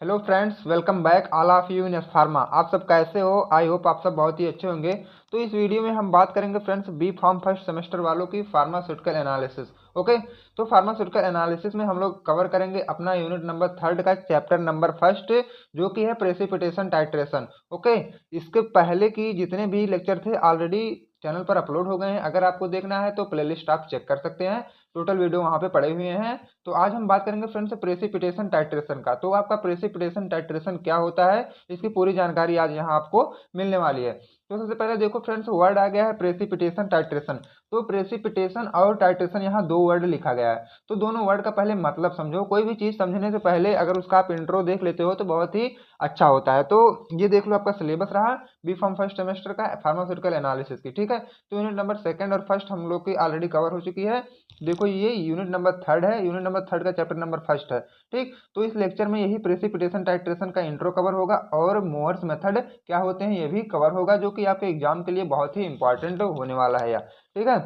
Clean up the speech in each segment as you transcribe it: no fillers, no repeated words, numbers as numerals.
Hello friends, welcome back all of you in S pharma. आप सब कैसे हो? आई होप आप सब बहुत ही अच्छे होंगे। तो इस वीडियो में हम बात करेंगे friends B pharm first semester वालों की फार्मास्यूटिकल एनालिसिस। ओके, तो फार्मास्यूटिकल एनालिसिस में हम लोग कवर करेंगे अपना यूनिट नंबर थर्ड का चैप्टर नंबर फर्स्ट, जो कि है प्रेसिपिटेशन टाइट्रेशन। ओके, इसके पहले की जितने भी लेक्चर थे ऑलरेडी चैनल पर अपलोड हो गए हैं। अगर आपको देखना है तो प्लेलिस्ट आप चेक कर सकते हैं, टोटल वीडियो वहाँ पे पड़े हुए हैं। तो आज हम बात करेंगे फ्रेंड्स प्रेसिपिटेशन टाइट्रेशन का। तो आपका प्रेसिपिटेशन टाइट्रेशन क्या होता है, इसकी पूरी जानकारी आज यहाँ आपको मिलने वाली है। तो सबसे पहले देखो फ्रेंड्स, वर्ड आ गया है प्रेसिपिटेशन टाइट्रेशन। तो प्रेसिपिटेशन और टाइट्रेशन यहाँ दो वर्ड लिखा गया है। तो दोनों वर्ड का पहले मतलब समझो। कोई भी चीज समझने से पहले अगर उसका आप इंट्रो देख लेते हो तो बहुत ही अच्छा होता है। तो ये देख लो, आपका सिलेबस रहा बी फार्म फर्स्ट सेमेस्टर का फार्मास्यूटिकल एनालिसिस की। ठीक है, तो यूनिट नंबर सेकंड और फर्स्ट हम लोग की ऑलरेडी कवर हो चुकी है। देखो, ये यूनिट नंबर थर्ड है, यूनिट नंबर थर्ड का चैप्टर नंबर फर्स्ट है। ठीक, तो इस लेक्चर में यही प्रेसिपिटेशन टाइट्रेशन का इंट्रो कवर होगा और मोअर्स मेथड क्या होते हैं ये भी कवर होगा, जो कि आपके एग्जाम के लिए बहुत ही इंपॉर्टेंट होने वाला है यार। ठीक है,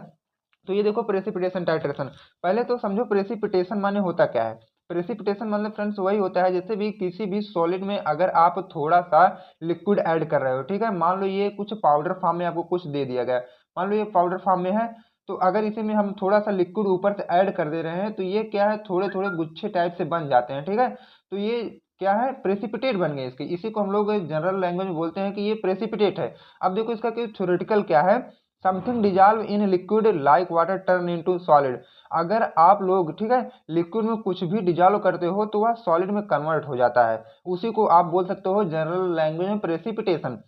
तो ये देखो प्रेसिपिटेशन टाइट्रेशन। पहले तो समझो प्रेसिपिटेशन माने होता क्या है। प्रेसिपिटेशन मतलब फ्रेंड्स वही होता है जैसे भी किसी भी सॉलिड में अगर आप थोड़ा सा लिक्विड ऐड कर रहे हो। ठीक है, मान लो ये कुछ पाउडर फॉर्म में आपको कुछ दे दिया गया, मान लो ये पाउडर फॉर्म में है। तो अगर इसी में हम थोड़ा सा लिक्विड ऊपर से ऐड कर दे रहे हैं तो ये क्या है, थोड़े थोड़े गुच्छे टाइप से बन जाते हैं। ठीक है, तो ये क्या है, प्रेसिपिटेट बन गए इसके। इसी को हम लोग जनरल लैंग्वेज में बोलते हैं कि ये प्रेसिपिटेट है। अब देखो इसका थ्योरेटिकल क्या है, something dissolve in liquid like water turn into solid. अगर आप लोग, ठीक है, लिक्विड में कुछ भी डिजॉल्व करते हो तो वह सॉलिड में कन्वर्ट हो जाता है। उसी को आप बोल सकते हो जनरल लैंग्वेज में प्रेसिपिटेशन।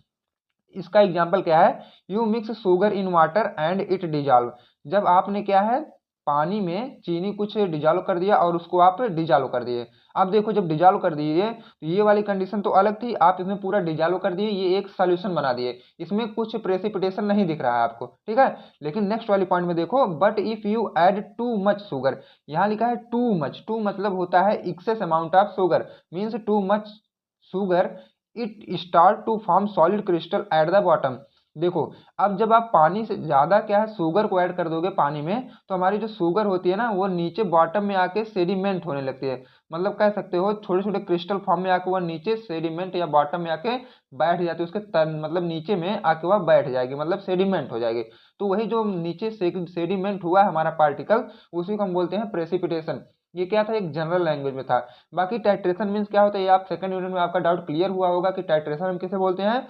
इसका एग्जाम्पल क्या है, you mix sugar in water and it dissolve. जब आपने क्या है, पानी में चीनी कुछ डिजॉल्व कर दिया और उसको आप डिजॉल्व कर दिए। अब देखो, जब डिजॉल्व कर दिए तो ये वाली कंडीशन तो अलग थी, आप इसमें पूरा डिजॉल्व कर दिए, ये एक सॉल्यूशन बना दिए, इसमें कुछ प्रेसिपिटेशन नहीं दिख रहा है आपको। ठीक है, लेकिन नेक्स्ट वाली पॉइंट में देखो, but if you add too much sugar. यहाँ लिखा है टू मच, टू मतलब होता है excess amount of sugar, means too much sugar, it start to form solid crystal at the bottom. देखो, अब जब आप पानी से ज्यादा क्या है शुगर को ऐड कर दोगे पानी में, तो हमारी जो शुगर होती है ना वो नीचे बॉटम में आके सेडिमेंट होने लगती है। मतलब कह सकते हो छोटे छोटे क्रिस्टल फॉर्म में आके वह नीचे सेडिमेंट या बॉटम में आके बैठ जाती है, उसके तन मतलब नीचे में आके वह बैठ जाएगी, मतलब सेडिमेंट हो जाएगी। तो वही जो नीचे सेडिमेंट हुआ है हमारा पार्टिकल, उसी को हम बोलते हैं प्रेसिपिटेशन। ये क्या था, एक जनरल लैंग्वेज में था। बाकी टाइट्रेशन मीन्स क्या होता है, ये आप सेकंड यूनिट में आपका डाउट क्लियर हुआ होगा कि टाइट्रेशन हम किसे बोलते हैं।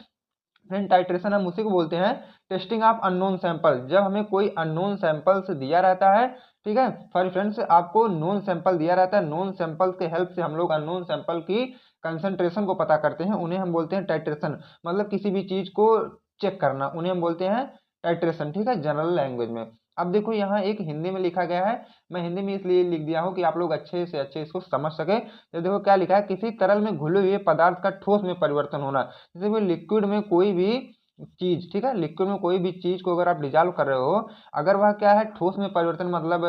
फ्रेंड, टाइट्रेशन हम उसी को बोलते हैं टेस्टिंग ऑफ अननोन सैंपल। जब हमें कोई अननोन सैंपल्स दिया रहता है, ठीक है, सॉरी फ्रेंड्स, आपको नोन सैंपल दिया रहता है, नोन सैंपल के हेल्प से हम लोग अननोन सैंपल की कंसंट्रेशन को पता करते हैं, उन्हें हम बोलते हैं टाइट्रेशन। मतलब किसी भी चीज को चेक करना, उन्हें हम बोलते हैं टाइट्रेशन। ठीक है, जनरल लैंग्वेज में। अब देखो, यहाँ एक हिंदी में लिखा गया है, मैं हिंदी में इसलिए लिख दिया हूँ कि आप लोग अच्छे से अच्छे इसको समझ सके। तो देखो क्या लिखा है, किसी तरल में घुले हुए पदार्थ का ठोस में परिवर्तन होना। जैसे कि लिक्विड में कोई भी चीज, ठीक है, लिक्विड में कोई भी चीज को अगर आप डिजॉल्व कर रहे हो, अगर वह क्या है ठोस में परिवर्तन मतलब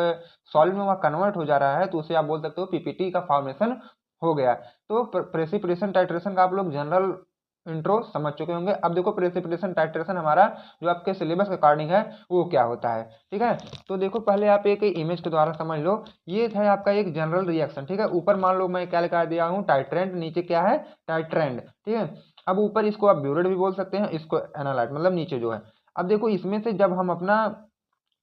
सॉलिड में वह कन्वर्ट हो जा रहा है, तो उसे आप बोल सकते हो पीपीटी का फॉर्मेशन हो गया। तो प्रेसिपिटेशन टाइट्रेशन का आप लोग जनरल इंट्रो समझ चुके होंगे। अब देखो प्रेसिपिटेशन टाइट्रेशन हमारा जो आपके सिलेबस के अकॉर्डिंग है वो क्या होता है। ठीक है, तो देखो पहले आप एक इमेज के द्वारा समझ लो। ये है आपका एक जनरल रिएक्शन। ठीक है, ऊपर मान लो मैं क्या लिखा दिया हूँ, टाइट्रेंट, नीचे क्या है, टाइट्रेंड। ठीक है, अब ऊपर इसको आप ब्यूरेट भी बोल सकते हैं, इसको एनालाइट, मतलब नीचे जो है। अब देखो, इसमें से जब हम अपना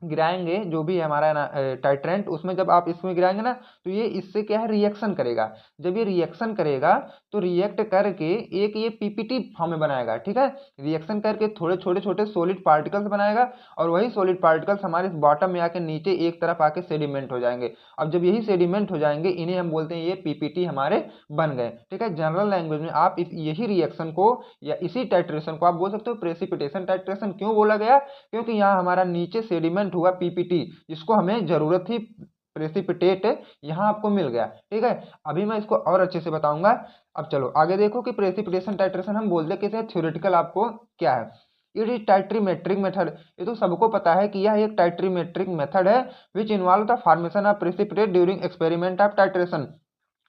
गिराएंगे जो भी है हमारा ना टाइट्रेंट, उसमें जब आप इसमें गिराएंगे ना तो ये इससे क्या है, रिएक्शन करेगा। जब ये रिएक्शन करेगा तो रिएक्ट करके एक ये पीपीटी फॉर्म में बनाएगा। ठीक है, रिएक्शन करके थोड़े छोटे छोटे सॉलिड पार्टिकल्स बनाएगा, और वही सॉलिड पार्टिकल्स हमारे इस बॉटम में आके नीचे एक तरफ आके सेडिमेंट हो जाएंगे। अब जब यही सेडिमेंट हो जाएंगे, इन्हें हम बोलते हैं ये पीपीटी हमारे बन गए। ठीक है, जनरल लैंग्वेज में आप यही रिएक्शन को या इसी टाइट्रेशन को आप बोल सकते हो प्रेसिपिटेशन टाइट्रेशन। क्यों बोला गया, क्योंकि यहाँ हमारा नीचे सेडिमेंट हुआ पीपीटी, जिसको हमें जरूरत थी प्रेसिपिटेट, यहाँ आपको मिल गया। ठीक है, अभी मैं इसको और अच्छे से बताऊंगा। अब चलो आगे देखो कि प्रेसिपिटेशन टाइट्रेशन हम बोलते किसे, थ्योरेटिकल आपको क्या है। It is titrimetric method. ये तो सबको पता है कि यह एक टाइट्रीमेट्रिक मेथड है which involve the formation of precipitate during experiment of titration.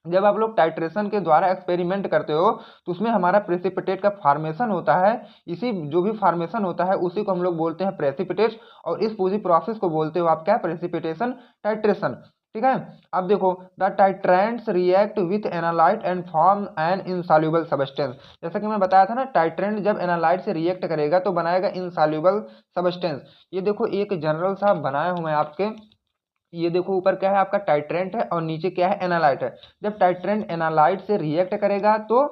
जब आप लोग टाइट्रेशन के द्वारा एक्सपेरिमेंट करते हो तो उसमें हमारा प्रेसिपिटेट का फॉर्मेशन होता है। इसी जो भी फॉर्मेशन होता है उसी को हम लोग बोलते हैं प्रेसिपिटेट, और इस पूरी प्रोसेस को बोलते हो आप क्या, प्रेसिपिटेशन टाइट्रेशन। ठीक है। अब देखो, the titrants react with analyte and form an insoluble substance. जैसा कि मैं बताया था ना, टाइट्रेंट जब एनालाइट से रिएक्ट करेगा तो बनाएगा इनसॉल्युबल सब्सटेंस। ये देखो एक जनरल सा बनाया हुआ है आपके, ये देखो ऊपर क्या है आपका टाइट्रेंट है और नीचे क्या है एनालाइट है। जब टाइट्रेंट एनालाइट से रिएक्ट करेगा तो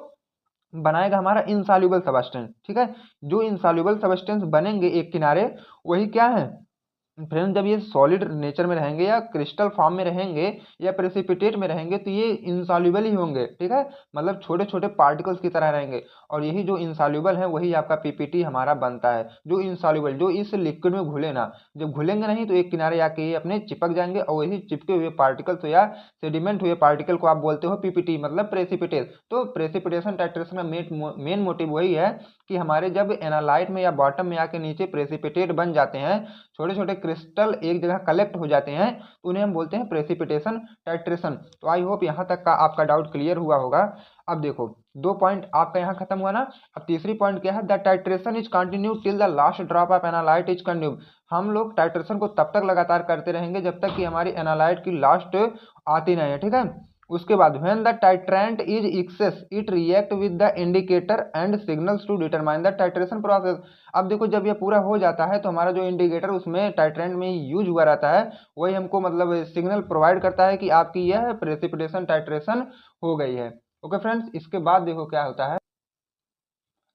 बनाएगा हमारा इनसॉल्युबल सब्सटेंस। ठीक है, जो इनसॉल्युबल सब्सटेंस बनेंगे एक किनारे, वही क्या है फ्रेंड, जब ये सॉलिड नेचर में रहेंगे या क्रिस्टल फॉर्म में रहेंगे या प्रेसिपिटेट में रहेंगे तो ये इंसॉल्युबल ही होंगे। ठीक है, मतलब छोटे छोटे पार्टिकल्स की तरह रहेंगे। और यही जो इंसॉल्युबल है वही आपका पीपीटी हमारा बनता है। जो इंसॉल्युबल, जो इस लिक्विड में घुले ना, जब घुलेंगे नहीं तो एक किनारे आके ये अपने चिपक जाएंगे और वही चिपके हुए पार्टिकल्स या सेडिमेंट हुए पार्टिकल को आप बोलते हो पीपीटी, मतलब प्रेसिपिटेट। तो प्रेसिपिटेशन टाइट्रेशन का मेन मोटिव वही है कि हमारे जब एनालाइट में या बॉटम में आके नीचे प्रेसिपिटेट बन जाते हैं, छोटे छोटे क्रिस्टल एक जगह कलेक्ट हो जाते हैं, तो उन्हें हम बोलते हैं प्रेसिपिटेशन टाइट्रेशन। तो आई होप यहाँ तक का आपका डाउट क्लियर हुआ होगा। अब देखो, 2 पॉइंट आपका यहाँ खत्म हुआ ना। अब तीसरी पॉइंट क्या है, the titration is continue till the last drop of analyte is consumed. हम लोग टाइट्रेशन को तब तक लगातार करते रहेंगे जब तक कि हमारी एनालाइट की लास्ट आती नहीं है। ठीक है, उसके बाद when the titrant is excess it react with the indicator and signals to determine the titration process. अब देखो, जब ये पूरा हो जाता है तो हमारा जो इंडिकेटर उसमें टाइट्रेंट में यूज हुआ रहता है, वही हमको मतलब सिग्नल प्रोवाइड करता है कि आपकी यह प्रेसिपिटेशन टाइट्रेशन हो गई है। ओके फ्रेंड्स, इसके बाद देखो क्या होता है।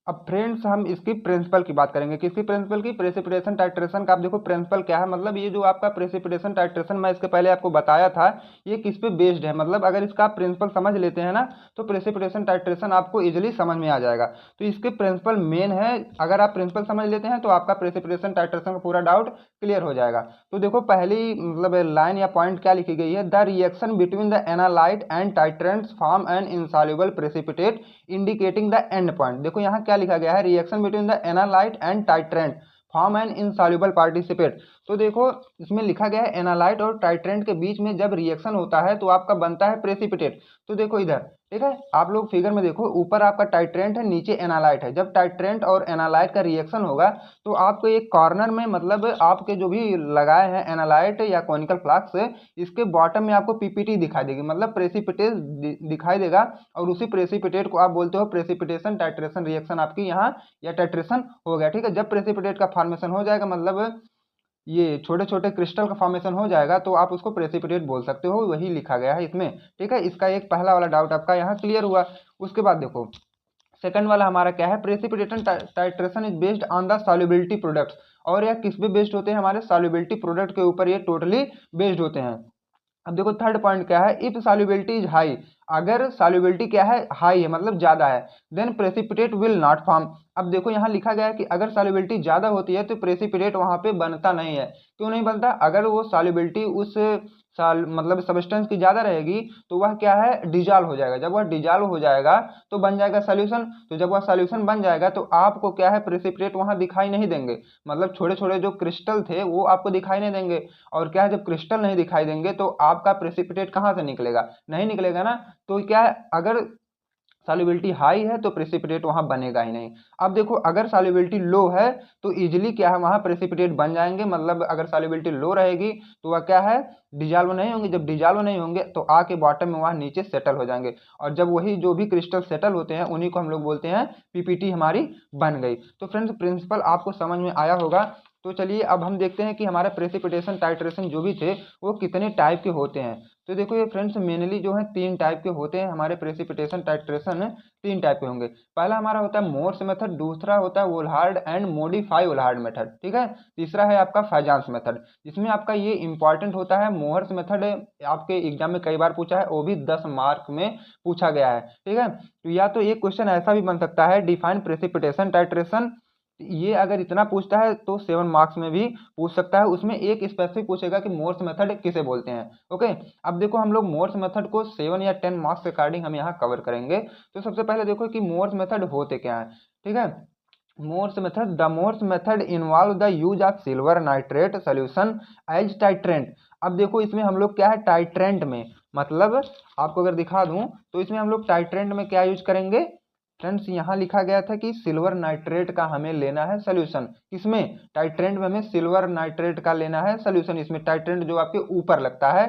अब फ्रेंड्स हम इसकी प्रिंसिपल की बात करेंगे। किसकी प्रिंसिपल की? प्रेसिपिटेशन टाइट्रेशन का। आप देखो प्रिंसिपल क्या है, मतलब ये जो आपका प्रेसिपिटेशन टाइट्रेशन मैं इसके पहले आपको बताया था, ये किस पे बेस्ड है। मतलब अगर इसका आप प्रिंसिपल समझ लेते हैं ना तो प्रेसिपिटेशन टाइट्रेशन आपको इजिली समझ में आ जाएगा। तो इसके प्रिंसिपल मेन है, अगर आप प्रिंसिपल समझ लेते हैं तो आपका प्रेसिपिटेशन टाइट्रेशन का पूरा डाउट क्लियर हो जाएगा। तो देखो पहली मतलब लाइन या पॉइंट क्या लिखी गई है, the reaction between the analyte and titrants form an insoluble precipitate indicating the end point. देखो यहाँ क्या लिखा गया है, reaction between the analyte and titrant form an insoluble participate. तो देखो इसमें लिखा गया है एनालाइट और टाइट्रेंट के बीच में जब रिएक्शन होता है तो आपका बनता है प्रेसिपिटेट। तो देखो इधर, ठीक है, आप लोग फिगर में देखो, ऊपर आपका टाइट्रेंट है, नीचे एनालाइट है। जब टाइट्रेंट और एनालाइट का रिएक्शन होगा तो आपको एक कॉर्नर में, मतलब आपके जो भी लगाए हैं एनालाइट या कॉनिकल फ्लास्क, इसके बॉटम में आपको पीपीटी दिखाई देगी, मतलब प्रेसिपिटेट दिखाई देगा। और उसी प्रेसिपिटेट को आप बोलते हो प्रेसिपिटेशन टाइट्रेशन रिएक्शन आपकी यहाँ या टाइट्रेशन हो गया। ठीक है, जब प्रेसिपिटेट का फॉर्मेशन हो जाएगा, मतलब ये छोटे छोटे क्रिस्टल का फॉर्मेशन हो जाएगा, तो आप उसको प्रेसिपिटेट बोल सकते हो, वही लिखा गया है इसमें। ठीक है, इसका एक पहला वाला डाउट आपका यहाँ क्लियर हुआ। उसके बाद देखो सेकंड वाला हमारा क्या है, precipitation titration is based on the solubility products. और यह किस पे बेस्ड होते हैं, हमारे सॉल्युबिलिटी प्रोडक्ट के ऊपर ये टोटली बेस्ड होते हैं। अब देखो थर्ड पॉइंट क्या है, इफ सॉल्युबिलिटी इज हाई, अगर सॉल्युबिलिटी क्या है, हाई है मतलब ज्यादा है, then precipitate will not form. अब देखो यहाँ लिखा गया है कि अगर सॉल्युबिलिटी ज्यादा होती है तो प्रेसिपिटेट वहां पे बनता नहीं है। क्यों नहीं बनता? अगर वो सॉल्युबिलिटी उस साल मतलब सब्सटेंस की ज्यादा रहेगी तो वह क्या है, डिजॉल्व हो जाएगा। जब वह डिजॉल्व हो जाएगा तो बन जाएगा सॉल्यूशन। तो जब वह सॉल्यूशन बन जाएगा तो आपको क्या है, प्रेसिपिटेट वहां दिखाई नहीं देंगे, मतलब छोटे छोटे जो क्रिस्टल थे वो आपको दिखाई नहीं देंगे। और क्या है, जब क्रिस्टल नहीं दिखाई देंगे तो आपका प्रेसिपिटेट कहाँ से निकलेगा? नहीं निकलेगा ना। तो क्या है, अगर सॉल्युबिलिटी हाई है तो प्रेसिपिटेट वहां बनेगा ही नहीं। अब देखो अगर सॉल्युबिलिटी लो है तो इजीली क्या है, वहां प्रेसिपिटेट बन जाएंगे। मतलब अगर सॉल्युबिलिटी लो रहेगी तो वह क्या है, डिजॉल्व नहीं होंगे। जब डिजॉल्व नहीं होंगे तो आके बॉटम में वहां नीचे सेटल हो जाएंगे। और जब वही जो भी क्रिस्टल सेटल होते हैं उन्हीं को हम लोग बोलते हैं पीपीटी हमारी बन गई। तो फ्रेंड्स प्रिंसिपल आपको समझ में आया होगा। तो चलिए अब हम देखते हैं कि हमारे प्रेसिपिटेशन टाइट्रेशन जो भी थे वो कितने टाइप के होते हैं। तो देखो ये फ्रेंड्स मेनली जो है 3 टाइप के होते हैं हमारे प्रेसिपिटेशन टाइट्रेशन, 3 टाइप के होंगे। पहला हमारा होता है मोर्स मेथड, दूसरा होता है वोल्हार्ड एंड मॉडिफाई वोल्हार्ड मेथड। ठीक है, तीसरा है आपका फैजांस मेथड, जिसमें आपका ये इंपॉर्टेंट होता है मोहर्स मेथड। आपके एग्जाम में कई बार पूछा है, वो भी 10 मार्क में पूछा गया है। ठीक है, तो या तो एक क्वेश्चन ऐसा भी बन सकता है, डिफाइन प्रेसिपिटेशन टाइट्रेशन। ये अगर इतना पूछता है तो 7 मार्क्स में भी पूछ सकता है। उसमें एक स्पेसिफिक पूछेगा कि मोर्स मेथड किसे बोलते हैं। ओके, अब देखो हम लोग मोर्स मेथड को 7 या 10 मार्क्स के अकॉर्डिंग हम यहाँ कवर करेंगे। तो सबसे पहले देखो कि मोर्स मेथड होते क्या है। ठीक है, Mohr's method, the Mohr's method involve the use of silver nitrate solution as titrant. अब देखो इसमें हम लोग क्या है, टाइट्रेंट में, मतलब आपको अगर दिखा दूं तो इसमें हम लोग टाइट्रेंट में क्या यूज करेंगे फ्रेंड्स, यहाँ लिखा गया था कि सिल्वर नाइट्रेट का हमें लेना है सोल्यूशन। किसमें? टाइट्रेंट में हमें सिल्वर नाइट्रेट का लेना है सोल्यूशन। इसमें टाइट्रेंट जो आपके ऊपर लगता है,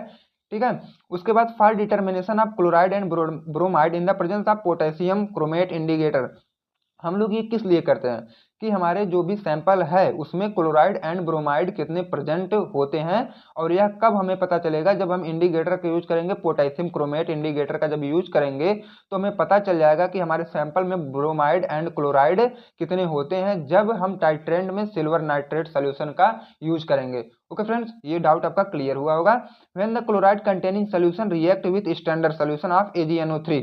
ठीक है। उसके बाद for determination of chloride and bromide in the presence of potassium chromate indicator, हम लोग ये किस लिए करते हैं कि हमारे जो भी सैंपल है उसमें क्लोराइड एंड ब्रोमाइड कितने प्रेजेंट होते हैं, और यह कब हमें पता चलेगा, जब हम इंडिकेटर का यूज करेंगे, पोटेशियम क्रोमेट इंडिकेटर का जब यूज करेंगे तो हमें पता चल जाएगा कि हमारे सैंपल में ब्रोमाइड एंड क्लोराइड कितने होते हैं, जब हम टाइट्रेंट में सिल्वर नाइट्रेट सोल्यूशन का यूज करेंगे। ओके फ्रेंड्स, ये डाउट आपका क्लियर हुआ होगा। When the chloride containing solution react with standard solution of AgNO3,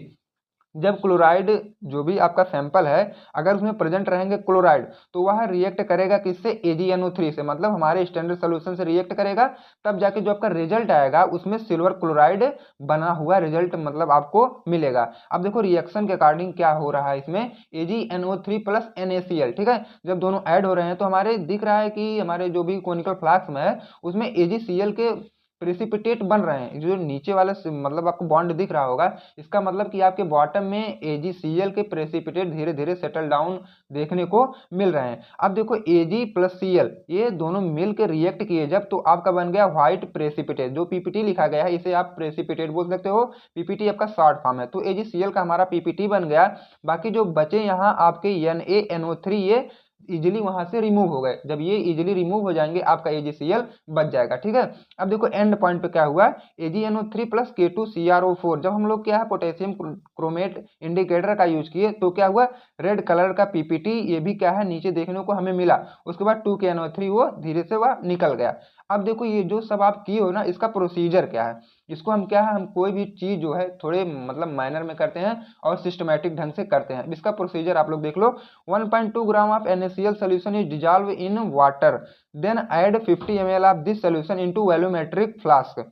जब क्लोराइड जो भी आपका सैंपल है अगर उसमें प्रेजेंट रहेंगे क्लोराइड तो वह रिएक्ट करेगा किससे, AgNO3 से, मतलब हमारे स्टैंडर्ड सोल्यूशन से रिएक्ट करेगा, तब जाके जो आपका रिजल्ट आएगा उसमें सिल्वर क्लोराइड बना हुआ रिजल्ट मतलब आपको मिलेगा। अब देखो रिएक्शन के अकॉर्डिंग क्या हो रहा है इसमें, AgNO3 प्लस NaCl, ठीक है, जब दोनों ऐड हो रहे हैं तो हमारे दिख रहा है कि हमारे जो भी कोनिकल फ्लास्क में है उसमें AgCl के प्रेसिपिटेट बन रहे हैं। जो नीचे वाला मतलब आपको बॉन्ड दिख रहा होगा, इसका मतलब कि आपके बॉटम में AgCl के प्रेसिपिटेट धीरे धीरे सेटल डाउन देखने को मिल रहे हैं। अब देखो Ag प्लस Cl ये दोनों मिल के रिएक्ट किए जब, तो आपका बन गया व्हाइट प्रेसिपिटेट। जो PPT लिखा गया है इसे आप प्रेसिपिटेट बोल सकते हो, PPT आपका शॉर्ट फॉर्म है, तो AgCl का हमारा PPT बन गया। बाकी जो बचे यहाँ आपके NaNO3 ये इजिली वहां से रिमूव हो गए, जब ये इजिली रिमूव हो जाएंगे आपका AgCl बच जाएगा। ठीक है, अब देखो एंड पॉइंट पे क्या हुआ, AgNO3 प्लस K2CrO4, जब हम लोग क्या है पोटेशियम क्रोमेट इंडिकेटर का यूज किए तो क्या हुआ, रेड कलर का PPT ये भी क्या है नीचे देखने को हमें मिला। उसके बाद 2KNO3 वो धीरे से वह निकल गया। अब देखो ये जो सब आप किए हो ना, इसका प्रोसीजर क्या है, इसको हम क्या है, हम कोई भी चीज जो है थोड़े मतलब माइनर में करते हैं और सिस्टमैटिक ढंग से करते हैं। इसका प्रोसीजर आप लोग देख लो, 1.2 gram of NaCl solution is dissolved in water, then add 50 ml of this solution into volumetric flask.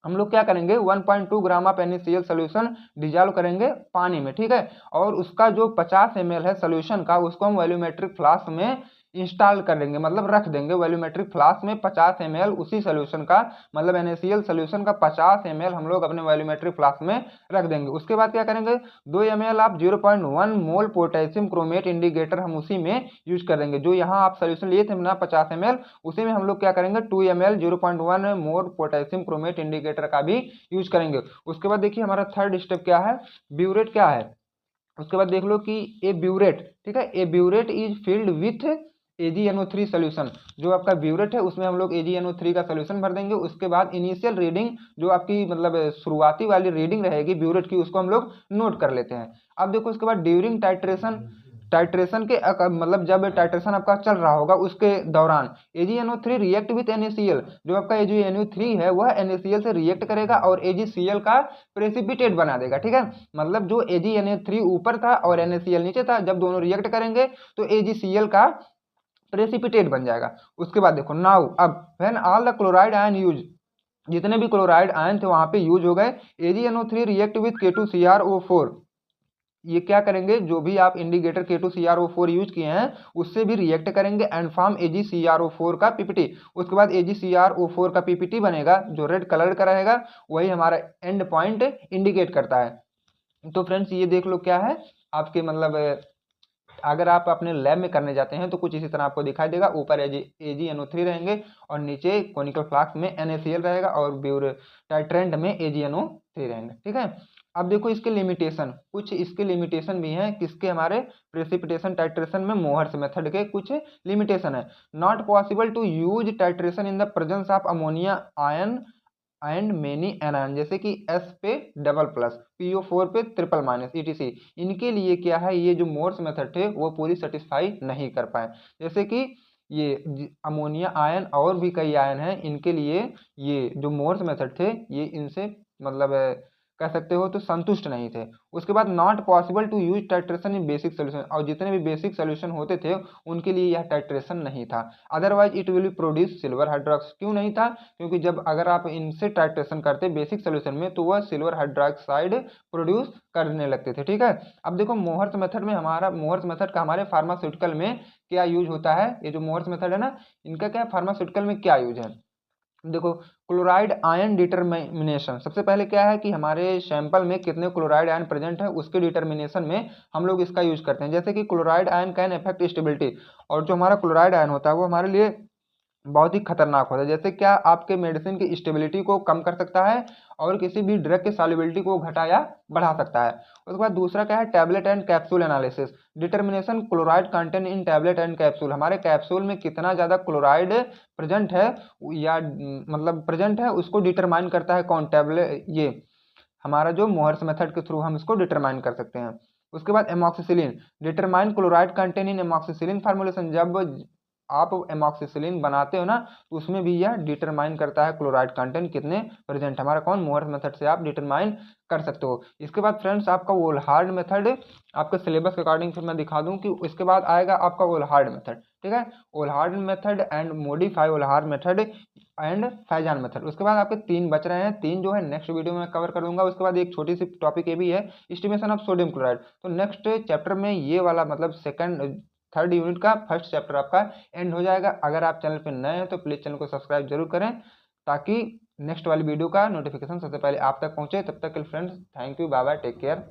हम लोग क्या करेंगे, 1.2 gram of NaCl solution dissolve करेंगे पानी में, ठीक है, और उसका जो 50 ml है सोल्यूशन का उसको हम वॉल्यूमेट्रिक फ्लास्क में इंस्टॉल कर देंगे, मतलब रख देंगे वॉल्यूमेट्रिक फ्लास्क में 50 ml उसी सोल्यूशन का, मतलब NaCl सोल्यूशन का 50 ml हम लोग अपने वॉल्यूमेट्रिक फ्लास्क में रख देंगे। उसके बाद क्या करेंगे, 2 ml आप 0.1 मोल पोटेशियम क्रोमेट इंडिकेटर हम उसी में यूज कर देंगे। जो यहाँ आप सोल्यूशन लिए थे ना 50 ml, उसी में हम लोग क्या करेंगे 2 ml 0.1 मोल पोटेशियम क्रोमेट इंडिकेटर का भी यूज करेंगे। उसके बाद देखिए हमारा थर्ड स्टेप क्या है, ब्यूरेट क्या है। उसके बाद देख लो कि ए ब्यूरेट, ठीक है, a burette is filled with AgNO3 solution. जो आपका ब्यूरेट है उसमें हम लोग AgNO3 का सोल्यूशन भर देंगे। उसके बाद इनिशियल रीडिंग जो आपकी मतलब शुरुआती वाली रीडिंग रहेगी ब्यूरेट की, उसको हम लोग नोट कर लेते हैं। अब देखो उसके बाद ड्यूरिंग टाइट्रेशन के मतलब जब टाइट्रेशन आपका चल रहा होगा उसके दौरान AgNO3 रिएक्ट विथ NaCl, जो आपका AgNO3 है वह NaCl से रिएक्ट करेगा और AgCl का प्रेसिपिटेट बना देगा। ठीक है, मतलब जो AgNO3 ऊपर था और NaCl नीचे था, जब दोनों रिएक्ट करेंगे तो AgCl का प्रेसिपिटेट बन जाएगा। उसके बाद देखो नाउ अब when all the chloride ion use, जितने भी क्लोराइड आयन थे वहां पे यूज हो गए, AgNO3 रिएक्ट विथ K2CrO4, ये क्या करेंगे, जो भी आप इंडिकेटर K2CrO4 यूज किए हैं उससे भी रिएक्ट करेंगे एंड फॉर्म AgCrO4 का PPT। उसके बाद AgCrO4 का PPT बनेगा जो रेड कलर का रहेगा, वही हमारा एंड पॉइंट इंडिकेट करता है। तो फ्रेंड्स ये देख लो क्या है आपके मतलब अगर आप अपने लैब में करने जाते हैं तो कुछ इसी तरह आपको दिखाई देगा, ऊपर AgNO3 रहेंगे और नीचे कोनिकल फ्लास्क में NaCl रहेगा और टाइट्रेंट में AgNO3 रहेंगे। ठीक है, अब देखो इसके लिमिटेशन, कुछ इसके लिमिटेशन भी हैं, किसके, हमारे प्रेसिपिटेशन टाइट्रेशन में मोहर्स मेथड के कुछ लिमिटेशन है। Not possible to use titration in the presence of ammonia ion and many anion, जैसे कि S पे डबल प्लस, PO4 पे ट्रिपल माइनस ETC, इनके लिए क्या है, ये जो मोर्स मेथड थे वो पूरी सेटिस्फाई नहीं कर पाए। जैसे कि ये अमोनिया आयन और भी कई आयन हैं, इनके लिए ये जो मोर्स मेथड थे ये इनसे मतलब कह सकते हो तो संतुष्ट नहीं थे। उसके बाद not possible to use titration in basic solution, और जितने भी बेसिक सोल्यूशन होते थे उनके लिए यह टाइट्रेशन नहीं था। Otherwise it will produce silver hydroxide, क्यों नहीं था, क्योंकि जब अगर आप इनसे टाइट्रेशन करते बेसिक सोल्यूशन में तो वह सिल्वर हाइड्रोक्साइड प्रोड्यूस करने लगते थे। ठीक है, अब देखो मोहर्स मेथड में, हमारा मोहर्स मेथड का हमारे फार्मास्यूटिकल में क्या यूज होता है, ये जो मोहर्स मेथड है ना, इनका क्या फार्मास्यूटिकल में क्या यूज है। देखो क्लोराइड आयन डिटर्मिनेशन, सबसे पहले क्या है कि हमारे सैंपल में कितने क्लोराइड आयन प्रेजेंट है उसके डिटर्मिनेशन में हम लोग इसका यूज करते हैं। जैसे कि chloride ion can affect stability, और जो हमारा क्लोराइड आयन होता है वो हमारे लिए बहुत ही खतरनाक होता है। जैसे क्या आपके मेडिसिन की स्टेबिलिटी को कम कर सकता है और किसी भी ड्रग की सॉल्युबिलिटी को घटा या बढ़ा सकता है। उसके बाद दूसरा क्या है, tablet and capsule analysis, determination chloride content in tablet and capsule, हमारे कैप्सूल में कितना ज़्यादा क्लोराइड प्रेजेंट है या मतलब प्रेजेंट है उसको डिटरमाइन करता है कौन, टैबलेट, ये हमारा जो मोहर्स मेथड के थ्रू हम इसको डिटरमाइन कर सकते हैं। उसके बाद amoxicillin, determine chloride content in amoxicillin formulation, जब आप एमॉक्सिसिलिन बनाते हो ना तो उसमें भी यह डिटरमाइन करता है क्लोराइड कंटेंट कितने प्रेजेंट, हमारा कौन, मोहर्स मेथड से आप डिटरमाइन कर सकते हो। इसके बाद फ्रेंड्स आपका वोल्हार्ड मेथड, आपके सिलेबस के अकॉर्डिंग फिर मैं दिखा दूं कि इसके बाद आएगा आपका वोल्हार्ड मेथड, ठीक है, Volhard method and modify Volhard method and Fajans method. उसके बाद आपके 3 बच रहे हैं, 3 जो है नेक्स्ट वीडियो में कवर कर दूंगा। उसके बाद एक छोटी सी टॉपिक ये भी है, एस्टिमेशन ऑफ सोडियम क्लोराइड, तो नेक्स्ट चैप्टर में ये वाला मतलब सेकंड थर्ड यूनिट का फर्स्ट चैप्टर आपका एंड हो जाएगा। अगर आप चैनल पर नए हैं तो प्लीज़ चैनल को सब्सक्राइब जरूर करें ताकि नेक्स्ट वाली वीडियो का नोटिफिकेशन सबसे पहले आप तक पहुंचे। तब तक के लिए friends thank you, bye bye, take care.